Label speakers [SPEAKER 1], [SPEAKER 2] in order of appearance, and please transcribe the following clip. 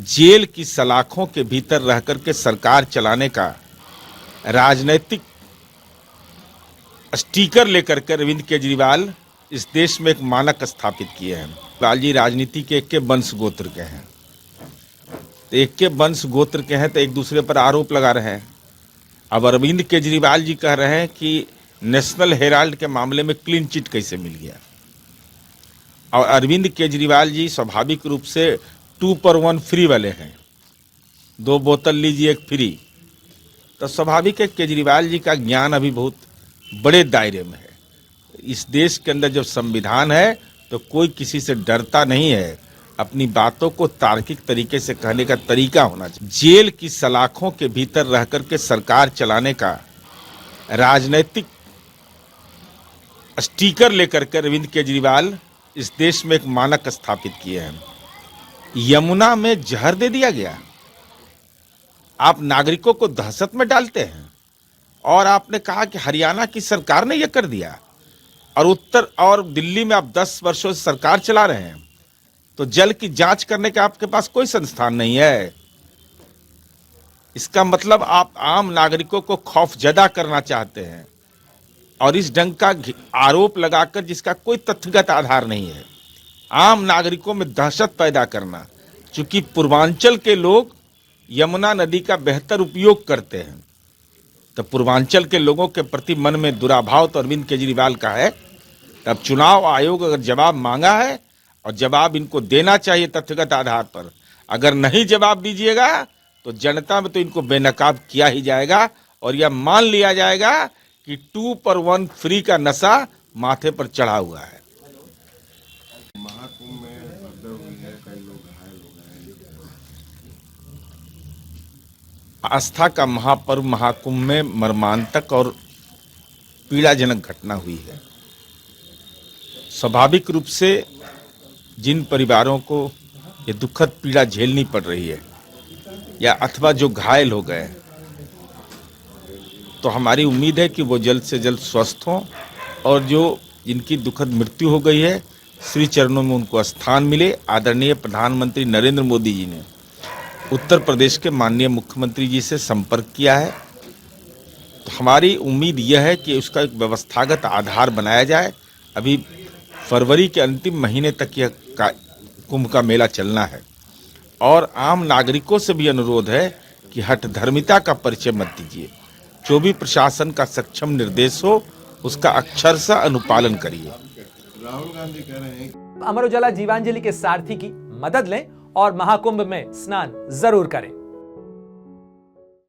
[SPEAKER 1] Jail की सलाखों के भीतर रह करके सरकार चलाने का राजनीतिक स्टिकर लेकर के अरविंद केजरीवाल इस देश में एक मानक स्थापित किए हैं। केजरीवाल जी राजनीति के एक के वंश गोत्र के हैं, तो एक के वंश गोत्र के हैं तो एक दूसरे पर आरोप लगा रहे हैं। अब अरविंद केजरीवाल जी कह रहे हैं कि नेशनल हेराल्ड के मामले में क्लीन चिट कैसे मिल गया। और अरविंद केजरीवाल जी स्वाभाविक रूप से 2 पर 1 फ्री वाले हैं, 2 बोतल लीजिए 1 फ्री। तो स्वाभाविक है केजरीवाल जी का ज्ञान अभी बहुत बड़े दायरे में है। इस देश के अंदर जब संविधान है तो कोई किसी से डरता नहीं है। अपनी बातों को तार्किक तरीके से कहने का तरीका होना चाहिए। जेल की सलाखों के भीतर रह करके सरकार चलाने का राजनीतिक स्टिकर लेकर के अरविंद केजरीवाल इस देश में एक मानक स्थापित किए हैं। यमुना में जहर दे दिया गया, आप नागरिकों को दहशत में डालते हैं। और आपने कहा कि हरियाणा की सरकार ने यह कर दिया और उत्तर और दिल्ली में आप 10 वर्षों से सरकार चला रहे हैं, तो जल की जांच करने का आपके पास कोई संस्थान नहीं है। इसका मतलब आप आम नागरिकों को खौफजदा करना चाहते हैं और इस ढंग का आरोप लगाकर जिसका कोई तथ्यगत आधार नहीं है, आम नागरिकों में दहशत पैदा करना। चूंकि पूर्वांचल के लोग यमुना नदी का बेहतर उपयोग करते हैं, तो पूर्वांचल के लोगों के प्रति मन में दुराभाव तो अरविंद केजरीवाल का है। तब चुनाव आयोग अगर जवाब मांगा है और जवाब इनको देना चाहिए तथ्यगत आधार पर, अगर नहीं जवाब दीजिएगा तो जनता में तो इनको बेनकाब किया ही जाएगा और यह मान लिया जाएगा कि 2 पर 1 फ्री का नशा माथे पर चढ़ा हुआ है।
[SPEAKER 2] महाकुंभ में भगदड़ हुई है, कई लोग घायल हो गए हैं।
[SPEAKER 1] आस्था का महापर्व महाकुंभ में मर्मांतक और पीड़ाजनक घटना हुई है। स्वाभाविक रूप से जिन परिवारों को ये दुखद पीड़ा झेलनी पड़ रही है या अथवा जो घायल हो गए, तो हमारी उम्मीद है कि वो जल्द से जल्द स्वस्थ हों और जो जिनकी दुखद मृत्यु हो गई है श्री चरणों में उनको स्थान मिले। आदरणीय प्रधानमंत्री नरेंद्र मोदी जी ने उत्तर प्रदेश के माननीय मुख्यमंत्री जी से संपर्क किया है, तो हमारी उम्मीद यह है कि उसका एक व्यवस्थागत आधार बनाया जाए। अभी फरवरी के अंतिम महीने तक यह कुंभ का मेला चलना है और आम नागरिकों से भी अनुरोध है कि हठधर्मिता का परिचय मत दीजिए। जो भी प्रशासन का सक्षम निर्देश हो उसका अक्षरशः अनुपालन करिए।
[SPEAKER 2] राहुल गांधी कह रहे हैं
[SPEAKER 3] अमर उजाला जीवांजलि के सारथी की मदद लें और महाकुंभ में स्नान जरूर करें।